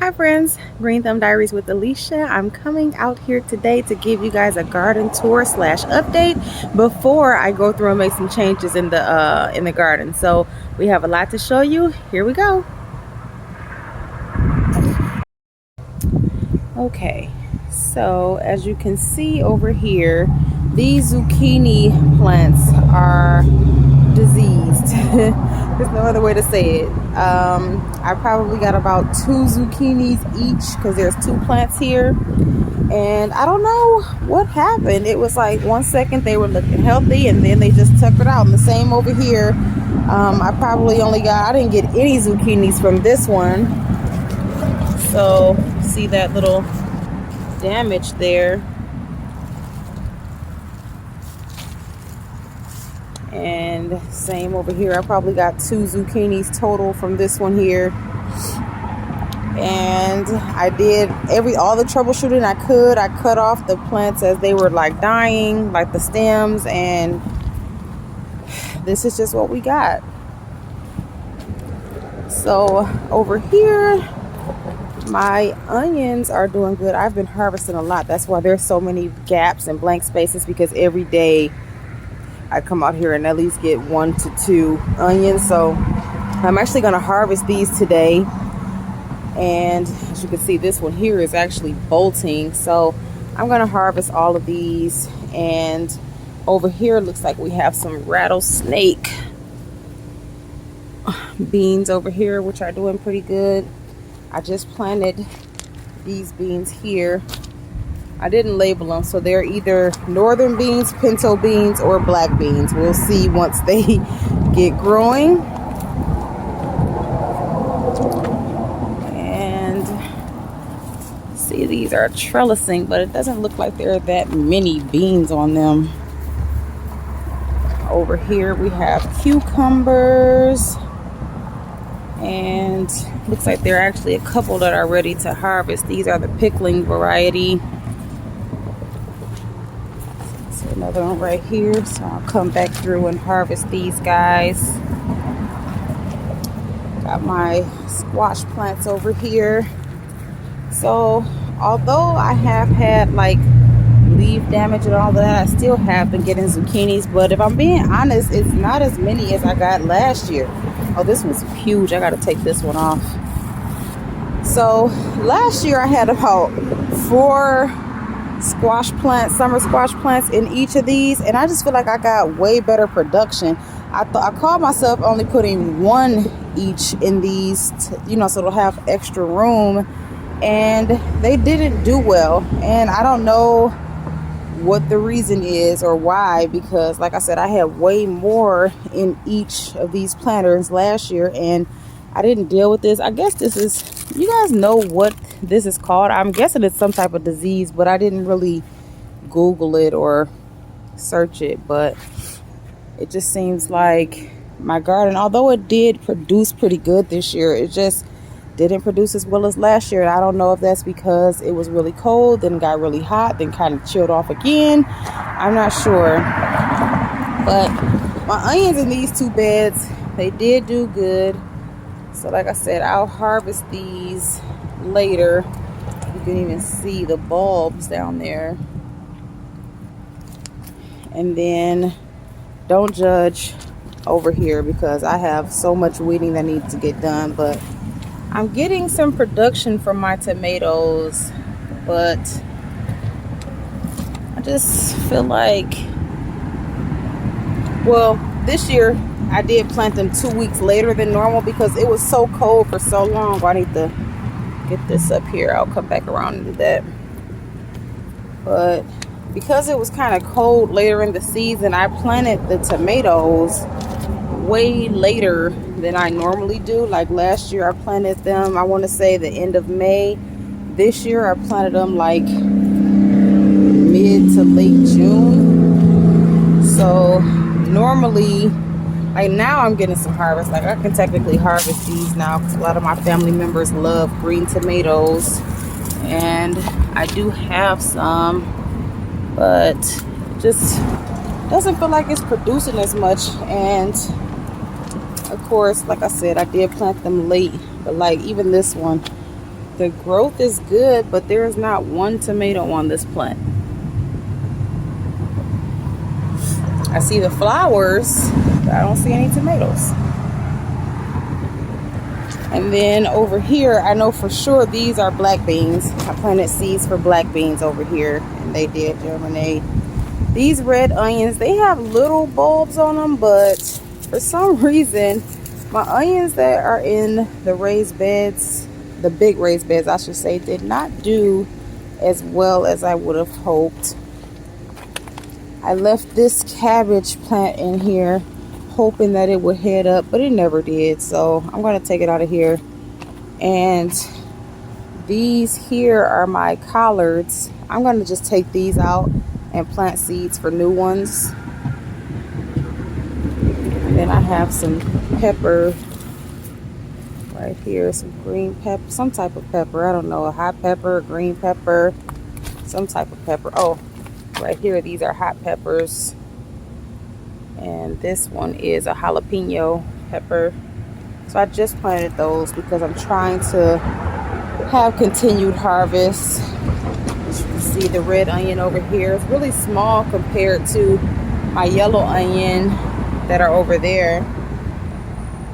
Hi friends, Green Thumb Diaries with Alicia. I'm coming out here today to give you guys a garden tour slash update before I go through and make some changes in the garden. So we have a lot to show you. Here we go. Okay, so as you can see over here, these zucchini plants are diseased. There's no other way to say it. I probably got about 2 zucchinis each because there's 2 plants here. And I don't know what happened. It was like 1 second they were looking healthy and then they just tuckered out. And the same over here. I didn't get any zucchinis from this one. So see that little damage there. And same over here. I probably got 2 zucchinis total from this one here. And I did all the troubleshooting I could. I cut off the plants as they were like dying, like the stems, and this is just what we got. So over here, my onions are doing good. I've been harvesting a lot. That's why there's so many gaps and blank spaces, because every day I come out here and at least get 1 to 2 onions. So I'm actually going to harvest these today. And as you can see, this one here is actually bolting. So I'm going to harvest all of these. And over here, it looks like we have some rattlesnake beans over here, which are doing pretty good. I just planted these beans here. I didn't label them, so they're either northern beans, pinto beans, or black beans. We'll see once they get growing. And see, these are trellising, but it doesn't look like there are that many beans on them. Over here we have cucumbers, and looks like there are actually a couple that are ready to harvest. These are the pickling variety. Another one right here, so I'll come back through and harvest these guys. Got my squash plants over here. So although I have had like leaf damage and all that, I still have been getting zucchinis, but if I'm being honest, it's not as many as I got last year. Oh, this one's huge. I got to take this one off. So last year I had about 4 summer squash plants in each of these, and I just feel like I got way better production. I called myself only putting 1 each in these, so it'll have extra room, and they didn't do well. And I don't know what the reason is or why, because like I said, I had way more in each of these planters last year, and I didn't deal with this. I guess this is, you guys know what this is called. I'm guessing it's some type of disease, but I didn't really Google it or search it. But it just seems like my garden, although it did produce pretty good this year, it just didn't produce as well as last year. And I don't know if that's because it was really cold, then got really hot, then kind of chilled off again. I'm not sure. But my onions in these 2 beds, they did do good. So like I said, I'll harvest these later. You can even see the bulbs down there. And then don't judge over here, because I have so much weeding that needs to get done. But I'm getting some production from my tomatoes, but I just feel like, well, this year I did plant them 2 weeks later than normal because it was so cold for so long. Well, I need to get this up here. I'll come back around and do that. But because it was kind of cold later in the season, I planted the tomatoes way later than I normally do. Like last year I planted them, I want to say the end of May. This year I planted them like mid to late June. So normally, like now I'm getting some harvest. Like I can technically harvest these now because a lot of my family members love green tomatoes, and I do have some, but it just doesn't feel like it's producing as much. And of course, like I said, I did plant them late, but like even this one, The growth is good, but there is not one tomato on this plant. I see the flowers, but I don't see any tomatoes. And then over here, I know for sure these are black beans. I planted seeds for black beans over here, and they did germinate. These red onions, they have little bulbs on them, but for some reason, my onions that are in the raised beds, the big raised beds, I should say, did not do as well as I would have hoped. I left this cabbage plant in here hoping that it would head up, but it never did. So I'm going to take it out of here. And these here are my collards. I'm going to just take these out and plant seeds for new ones. And then I have some pepper right here, some green pepper, some type of pepper. I don't know, a hot pepper, green pepper, some type of pepper. Oh, right here, these are hot peppers. And this one is a jalapeno pepper. So I just planted those because I'm trying to have continued harvest. As you can see, the red onion over here is really small compared to my yellow onion that are over there.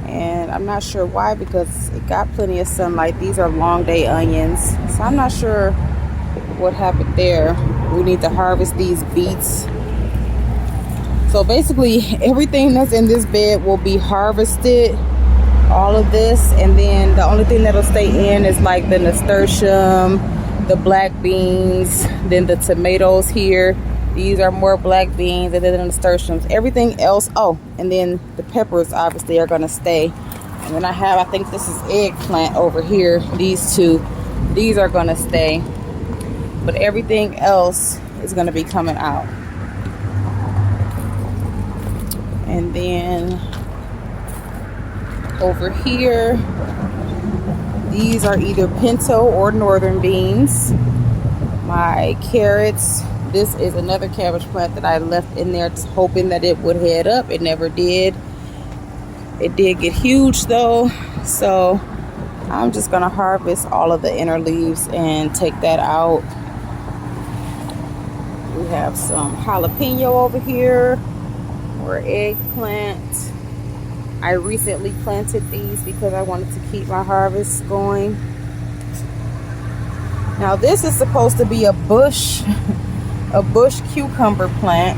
And I'm not sure why, because it got plenty of sunlight. These are long day onions, so I'm not sure what happened there. We need to harvest these beets. So basically everything that's in this bed will be harvested, all of this, and then the only thing that'll stay in is like the nasturtium, the black beans, then the tomatoes here. These are more black beans, and then the nasturtiums. Everything else, oh, and then the peppers obviously are gonna stay. And then I have, I think this is eggplant over here. These two, these are gonna stay, but everything else is gonna be coming out. And then over here, these are either pinto or northern beans. My carrots, this is another cabbage plant that I left in there hoping that it would head up. It never did. It did get huge though, so I'm just gonna harvest all of the inner leaves and take that out. We have some jalapeno over here, or eggplant. I recently planted these because I wanted to keep my harvest going. Now this is supposed to be a bush cucumber plant,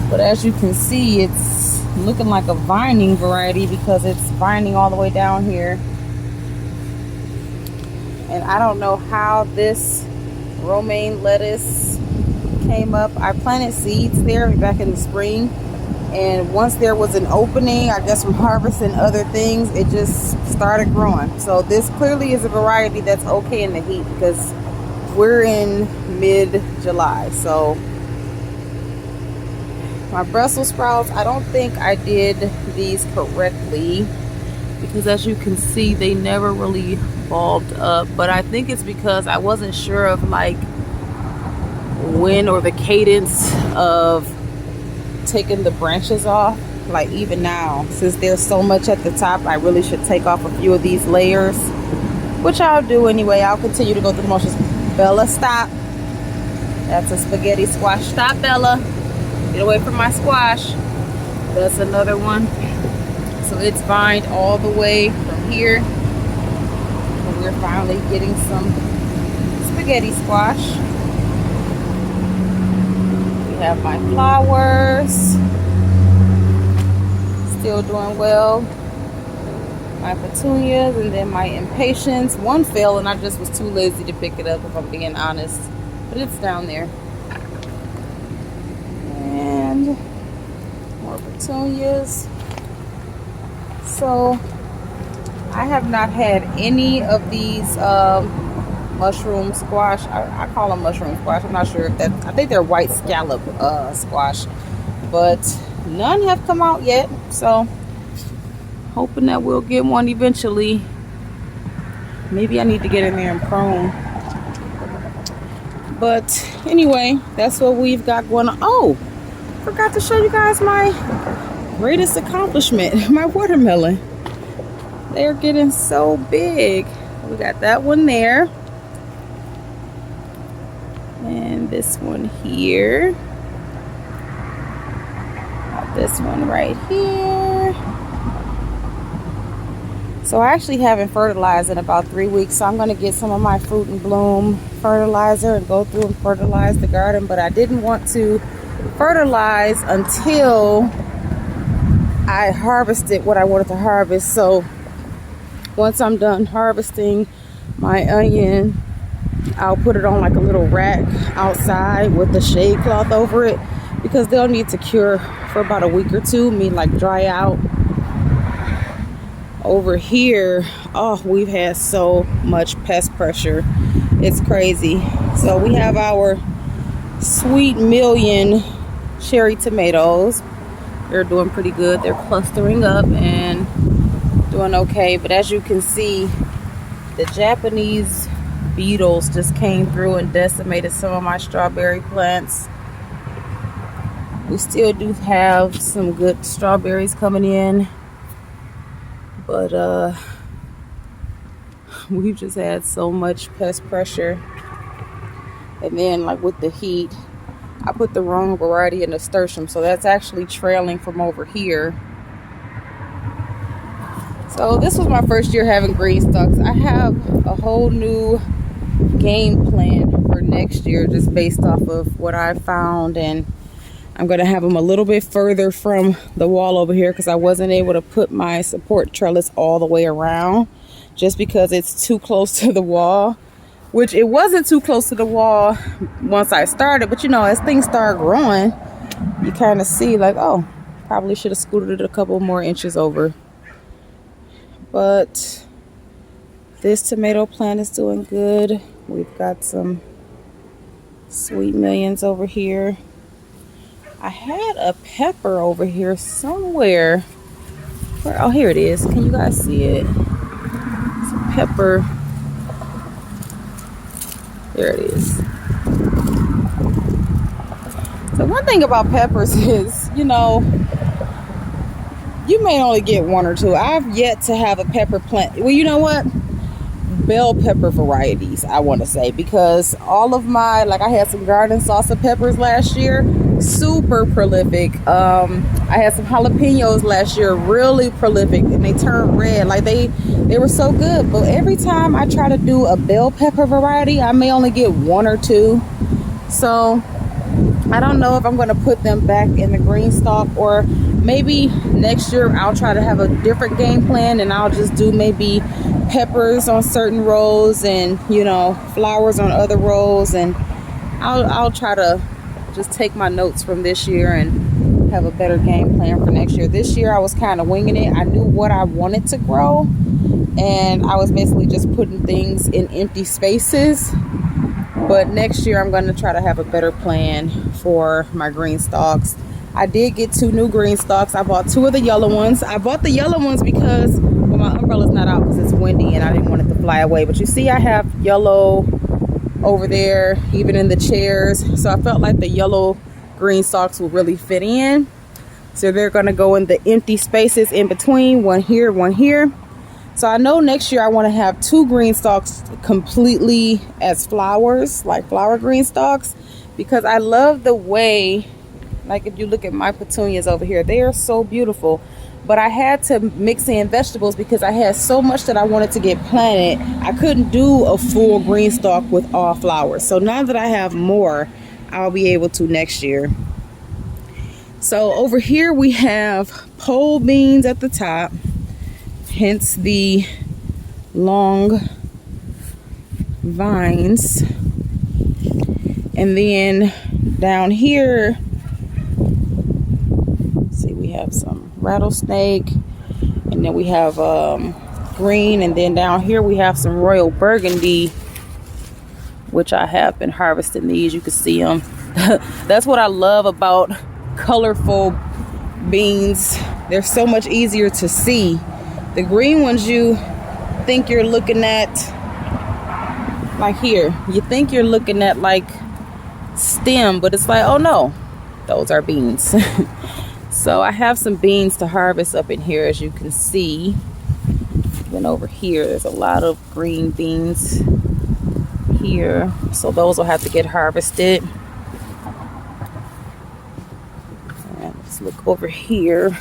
but as you can see, it's looking like a vining variety because it's vining all the way down here. And I don't know how this romaine lettuce came up. I planted seeds there back in the spring, and once there was an opening, I guess from harvesting other things, it just started growing. So this clearly is a variety that's okay in the heat because we're in mid-July. So my Brussels sprouts, I don't think I did these correctly because as you can see, they never really bulbed up. But I think it's because I wasn't sure of like when or the cadence of taking the branches off. Like even now, since there's so much at the top, I really should take off a few of these layers, which I'll do anyway. I'll continue to go through the motions. Bella, stop. That's a spaghetti squash. Stop, Bella. Get away from my squash. That's another one. So it's vined all the way from here. And we're finally getting some spaghetti squash. We have my flowers. Still doing well. My petunias, and then my impatiens. One fell and I just was too lazy to pick it up, if I'm being honest. But it's down there. And more petunias. So I have not had any of these mushroom squash. I call them mushroom squash. I'm not sure if that, I think they're white scallop squash, but none have come out yet. So hoping that we'll get one eventually. Maybe I need to get in there and prune. But anyway, that's what we've got going on. Oh, forgot to show you guys my greatest accomplishment, my watermelon. They're getting so big. We got that one there. And this one here. Got this one right here. So I actually haven't fertilized in about 3 weeks. So I'm going to get some of my Fruit and Bloom fertilizer and go through and fertilize the garden. But I didn't want to fertilize until I harvested what I wanted to harvest. So once I'm done harvesting my onion, I'll put it on like a little rack outside with the shade cloth over it, because they'll need to cure for about a week or two, like dry out. Over here, oh, we've had so much pest pressure, it's crazy. So we have our Sweet Million cherry tomatoes. They're doing pretty good. They're clustering up and doing okay. But as you can see, the Japanese beetles just came through and decimated some of my strawberry plants. We still do have some good strawberries coming in, but we've just had so much pest pressure. And then like with the heat, I put the wrong variety in the nasturtium, so that's actually trailing from over here. So this was my first year having green stalks. I have a whole new game plan for next year just based off of what I found, and I'm going to have them a little bit further from the wall over here because I wasn't able to put my support trellis all the way around just because it's too close to the wall, which it wasn't too close to the wall once I started, but you know, as things start growing, you kind of see like, oh, probably should have scooted it a couple more inches over. But this tomato plant is doing good. We've got some Sweet Millions over here. I had a pepper over here somewhere. Oh, here it is. Can you guys see it? It's a pepper. There it is. So one thing about peppers is, you know, you may only get one or two. I've yet to have a pepper plant. Well, you know what? Bell pepper varieties, I want to say, because all of my, like I had some garden salsa peppers last year, super prolific. I had some jalapenos last year, really prolific, and they turned red. Like they were so good. But every time I try to do a bell pepper variety, I may only get one or two. So I don't know if I'm going to put them back in the green stalk, or maybe next year I'll try to have a different game plan and I'll just do maybe peppers on certain rows and, you know, flowers on other rows, and I'll try to just take my notes from this year and have a better game plan for next year. This year I was kind of winging it. I knew what I wanted to grow, and I was basically just putting things in empty spaces. But next year I'm going to try to have a better plan for my green stalks. I did get 2 new green stalks. I bought 2 of the yellow ones. I bought the yellow ones because, well, my umbrella's not out because it's windy and I didn't want it to fly away. But you see I have yellow over there, even in the chairs. So I felt like the yellow green stalks will really fit in. So they're going to go in the empty spaces in between, one here, one here. So I know next year I want to have 2 green stalks completely as flowers, like flower green stalks, because I love the way, like if you look at my petunias over here, they are so beautiful. But I had to mix in vegetables because I had so much that I wanted to get planted. I couldn't do a full green stalk with all flowers. So now that I have more, I'll be able to next year. So over here we have pole beans at the top, hence the long vines. And then down here, see, we have some rattlesnake, and then we have green, and then down here we have some royal burgundy, which I have been harvesting these. You can see them. That's what I love about colorful beans. They're so much easier to see. The green ones, you think you're looking at, like here, you think you're looking at like stem, but it's like, oh no, those are beans. So I have some beans to harvest up in here, as you can see. Then over here, there's a lot of green beans here. So those will have to get harvested. And let's look over here.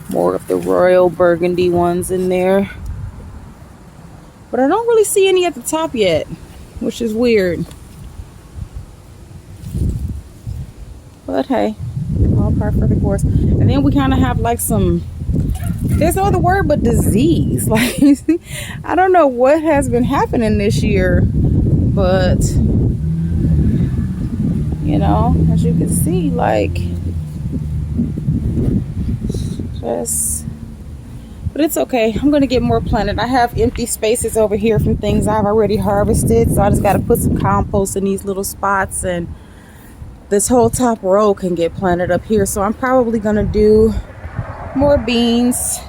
More of the royal burgundy ones in there. But I don't really see any at the top yet, which is weird. But hey, all part for the course. And then we kind of have like some, there's no other word but disease. Like, I don't know what has been happening this year, but you know, as you can see, like, just, but it's okay. I'm gonna get more planted. I have empty spaces over here from things I've already harvested, so I just got to put some compost in these little spots, and this whole top row can get planted up here. So I'm probably gonna do more beans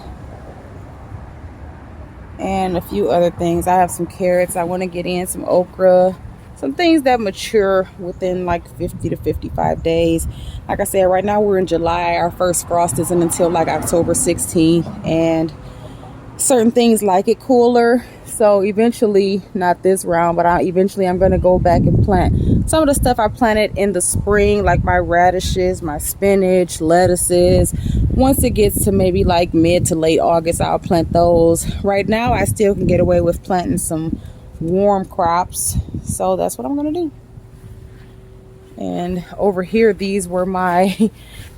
and a few other things. I have some carrots I want to get in, some okra, some things that mature within like 50 to 55 days. Like I said, right now we're in July. Our first frost isn't until like October 16th, and certain things like it cooler. So eventually, not this round, but eventually I'm going to go back and plant some of the stuff I planted in the spring, like my radishes, my spinach, lettuces. Once it gets to maybe like mid to late August, I'll plant those. Right now, I still can get away with planting some warm crops. So that's what I'm going to do. And over here, these were my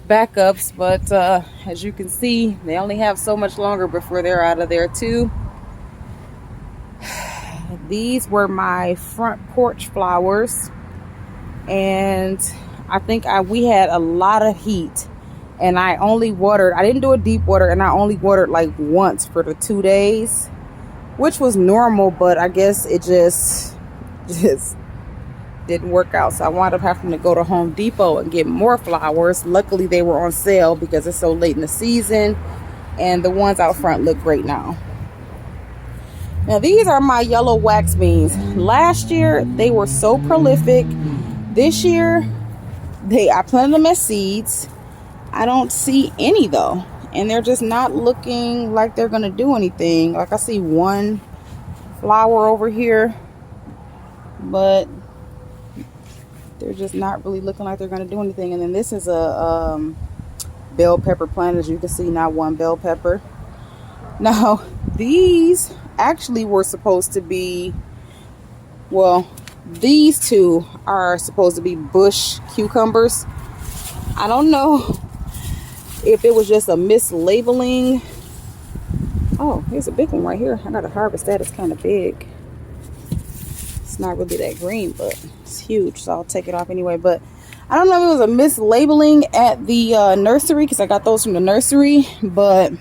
backups, but as you can see, they only have so much longer before they're out of there too. These were my front porch flowers, and I think we had a lot of heat, and I only watered, I didn't do a deep water, and I only watered like once for the 2 days, which was normal, but I guess it just didn't work out. So I wound up having to go to Home Depot and get more flowers. Luckily they were on sale because it's so late in the season, and the ones out front look great now. Now these are my yellow wax beans. Last year they were so prolific. This year I planted them as seeds. I don't see any though, and they're just not looking like they're gonna do anything. Like I see one flower over here, but they're just not really looking like they're going to do anything. And then this is a bell pepper plant. As you can see, not one bell pepper. Now these actually were supposed to be, well, these two are supposed to be bush cucumbers. I don't know if it was just a mislabeling. Oh, here's a big one right here. I gotta harvest that. It's kind of big. It's not really that green, but it's huge, so I'll take it off anyway. But I don't know if it was a mislabeling at the nursery, because I got those from the nursery, but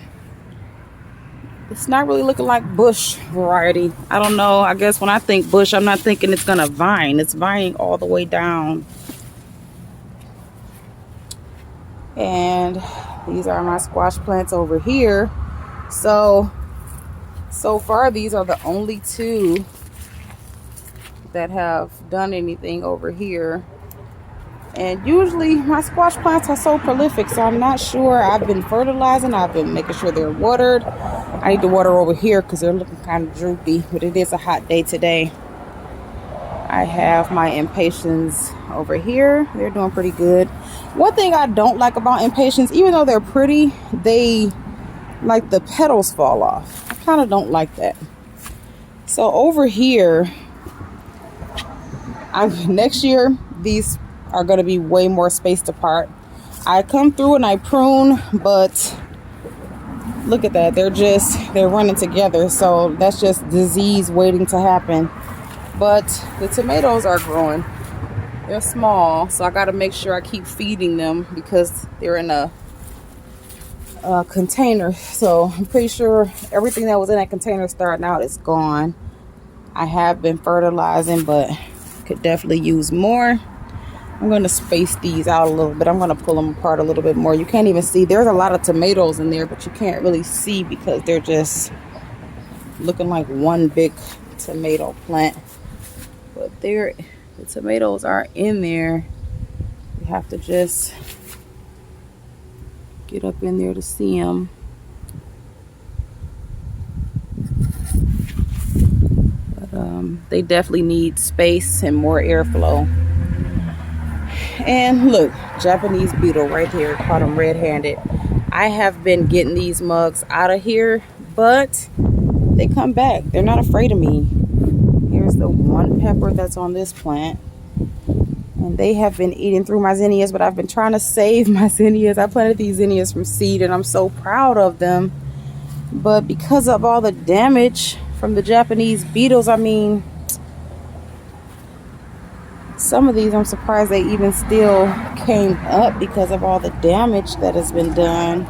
it's not really looking like bush variety. I don't know. I guess when I think bush, I'm not thinking it's gonna vine. It's vining all the way down. And these are my squash plants over here. So far these are the only two that have done anything over here. And usually my squash plants are so prolific, so I'm not sure. I've been fertilizing, I've been making sure they're watered. I need to water over here because they're looking kind of droopy, but it is a hot day today. I have my impatiens over here. They're doing pretty good. One thing I don't like about impatiens, even though they're pretty, they, like, the petals fall off. I kind of don't like that. So over here, next year, these are going to be way more spaced apart. I come through and I prune, but look at that. They're running together. So that's just disease waiting to happen. But the tomatoes are growing. They're small, so I got to make sure I keep feeding them because they're in a container. So I'm pretty sure everything that was in that container starting out is gone. I have been fertilizing, but could definitely use more. I'm going to space these out a little bit. I'm going to pull them apart a little bit more. You can't even see. There's a lot of tomatoes in there, but you can't really see because they're just looking like one big tomato plant. But the tomatoes are in there. You have to just get up in there to see them. They definitely need space and more airflow. And look, Japanese beetle right here, caught them red-handed. I have been getting these mugs out of here, but they come back. They're not afraid of me. Here's the one pepper that's on this plant. And they have been eating through my zinnias, but I've been trying to save my zinnias. I planted these zinnias from seed, and I'm so proud of them. But because of all the damage from the Japanese beetles, I mean, some of these, I'm surprised they even still came up because of all the damage that has been done.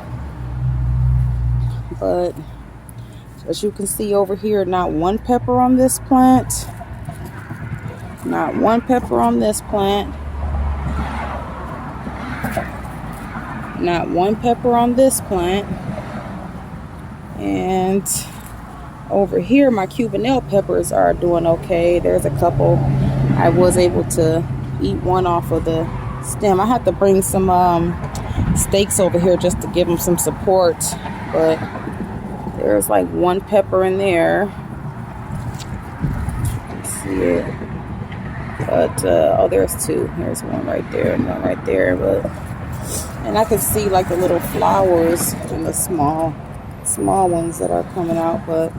But as you can see over here, not one pepper on this plant. Not one pepper on this plant. Not one pepper on this plant. And over here, my Cubanelle peppers are doing okay. There's a couple. I was able to eat one off of the stem. I had to bring some stakes over here just to give them some support. But there's like one pepper in there. Let's see it. But oh, there's two. There's one right there and one right there. And I can see like the little flowers and the small ones that are coming out, but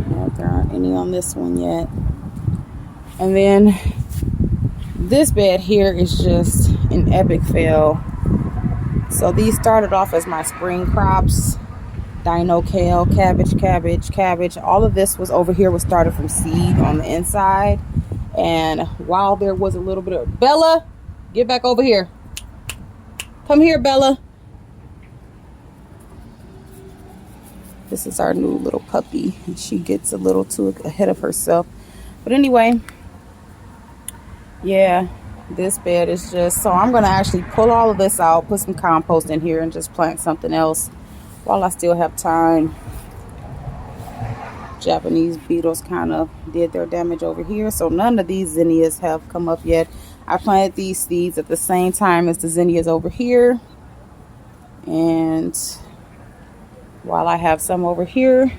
no, there aren't any on this one yet. And then this bed here is just an epic fail. So these started off as my spring crops. Dino kale, cabbage. All of this was over here was started from seed on the inside. And while there was a little bit of Bella, get back over here. Come here, Bella. This is our new little puppy. And she gets a little too ahead of herself. But anyway, yeah, this bed is just, so I'm going to actually pull all of this out, put some compost in here, and just plant something else while I still have time. Japanese beetles kind of did their damage over here, so none of these zinnias have come up yet. I planted these seeds at the same time as the zinnias over here, and while I have some over here,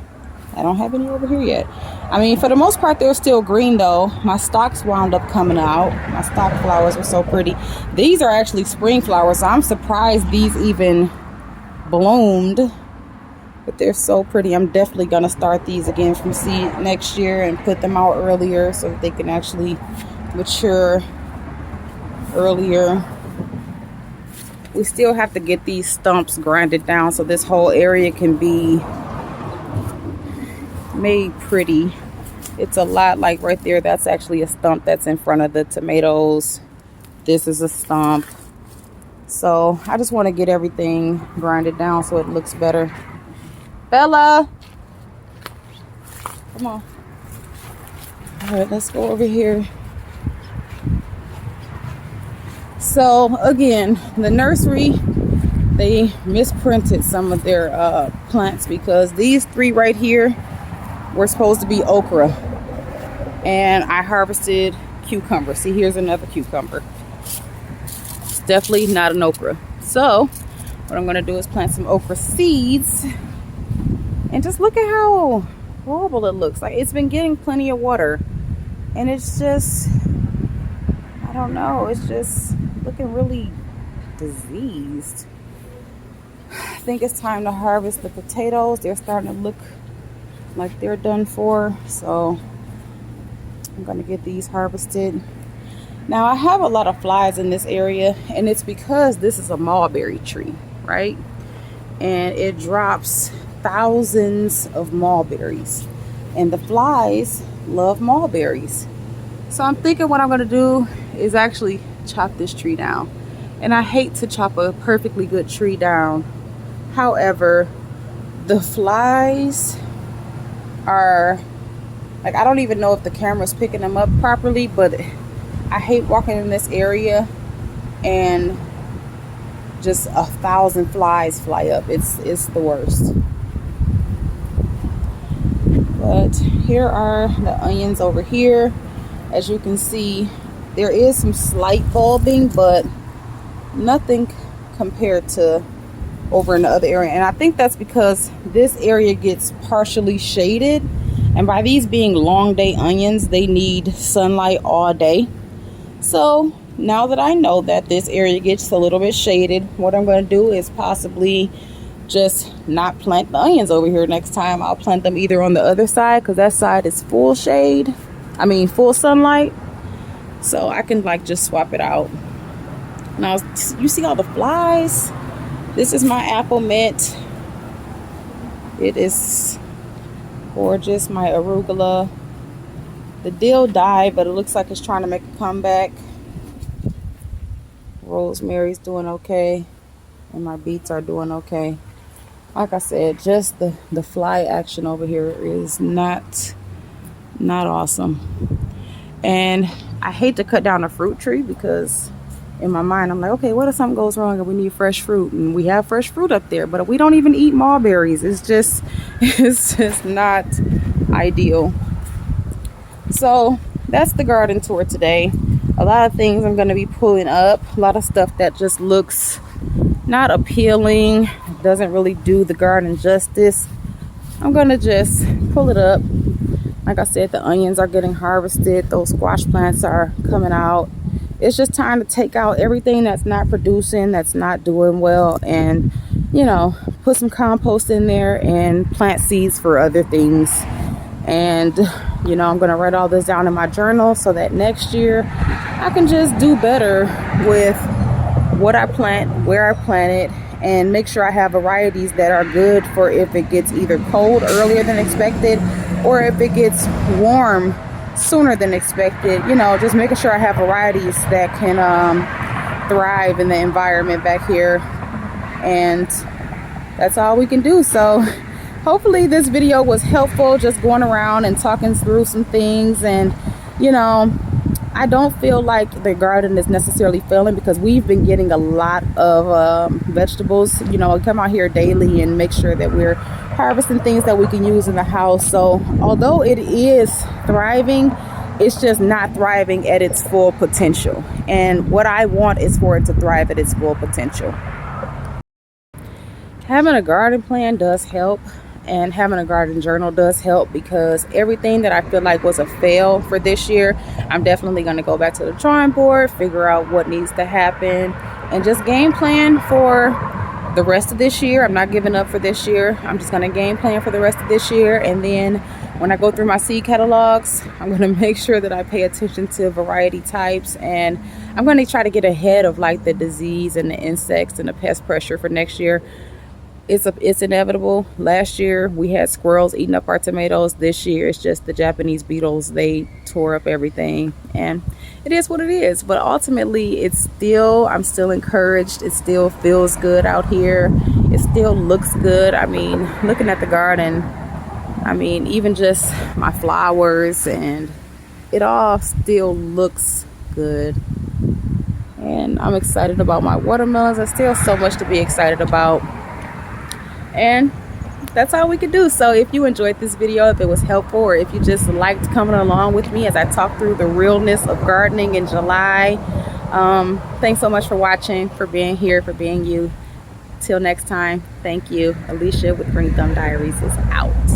I don't have any over here yet. I mean, for the most part, they're still green though. My stalks wound up coming out. My stock flowers were so pretty. These are actually spring flowers, so I'm surprised these even bloomed. But they're so pretty. I'm definitely gonna start these again from seed next year and put them out earlier so that they can actually mature earlier. We still have to get these stumps grinded down so this whole area can be made pretty. It's a lot, like right there, that's actually a stump that's in front of the tomatoes. This is a stump. So I just want to get everything grinded down so it looks better. Bella, come on. All right, let's go over here. So again, the nursery, they misprinted some of their plants because these three right here were supposed to be okra, and I harvested cucumber. See, here's another cucumber. It's definitely not an okra. So what I'm going to do is plant some okra seeds. And just look at how horrible it looks. Like, it's been getting plenty of water. And it's just, I don't know, it's just looking really diseased. I think it's time to harvest the potatoes. They're starting to look like they're done for. So I'm going to get these harvested. Now, I have a lot of flies in this area. And it's because this is a mulberry tree, right? And it drops thousands of mulberries, and the flies love mulberries. So I'm thinking what I'm going to do is actually chop this tree down. And I hate to chop a perfectly good tree down. However, the flies are like, I don't even know if the camera's picking them up properly, but I hate walking in this area and just 1,000 flies fly up. It's the worst. But here are the onions over here. As you can see, there is some slight bulbing, but nothing compared to over in the other area. And I think that's because this area gets partially shaded, and by these being long day onions, they need sunlight all day. So now that I know that this area gets a little bit shaded, what I'm going to do is possibly just not plant the onions over here next time. I'll plant them either on the other side, because that side is full shade, I mean full sunlight, so I can like just swap it out. Now you see all the flies. This is my apple mint. It is gorgeous. My arugula, the dill died, but it looks like it's trying to make a comeback. Rosemary's doing okay, and my beets are doing okay. Like I said, just the fly action over here is not awesome. And I hate to cut down a fruit tree, because in my mind I'm like, okay, what if something goes wrong and we need fresh fruit? And we have fresh fruit up there, but we don't even eat mulberries. It's just not ideal. So that's the garden tour today. A lot of things I'm going to be pulling up, a lot of stuff that just looks not appealing, doesn't really do the garden justice. I'm going to just pull it up. Like I said, the onions are getting harvested, those squash plants are coming out. It's just time to take out everything that's not producing, that's not doing well, and you know, put some compost in there and plant seeds for other things. And you know, I'm going to write all this down in my journal so that next year I can just do better with what I plant, where I plant it, and make sure I have varieties that are good for if it gets either cold earlier than expected, or if it gets warm sooner than expected. You know, just making sure I have varieties that can thrive in the environment back here. And that's all we can do. So hopefully this video was helpful, just going around and talking through some things. And you know, I don't feel like the garden is necessarily failing, because we've been getting a lot of vegetables. You know, we come out here daily and make sure that we're harvesting things that we can use in the house. So although it is thriving, it's just not thriving at its full potential. And what I want is for it to thrive at its full potential. Having a garden plan does help, and having a garden journal does help, because everything that I feel like was a fail for this year, I'm definitely going to go back to the drawing board, figure out what needs to happen, and just game plan for the rest of this year. I'm not giving up for this year. I'm just going to game plan for the rest of this year. And then when I go through my seed catalogs, I'm going to make sure that I pay attention to variety types, and I'm going to try to get ahead of like the disease and the insects and the pest pressure for next year. It's inevitable. Last year we had squirrels eating up our tomatoes. This year it's just the Japanese beetles. They tore up everything, and it is what it is. But ultimately, I'm still encouraged. It still feels good out here. It still looks good. I mean, looking at the garden, I mean, even just my flowers, and it all still looks good. And I'm excited about my watermelons. There's still so much to be excited about. And that's all we could do. So if you enjoyed this video, if it was helpful, or if you just liked coming along with me as I talk through the realness of gardening in July, thanks so much for watching, for being here, for being you. Till next time, thank you. Alicia with Green Thumb Diaries is out.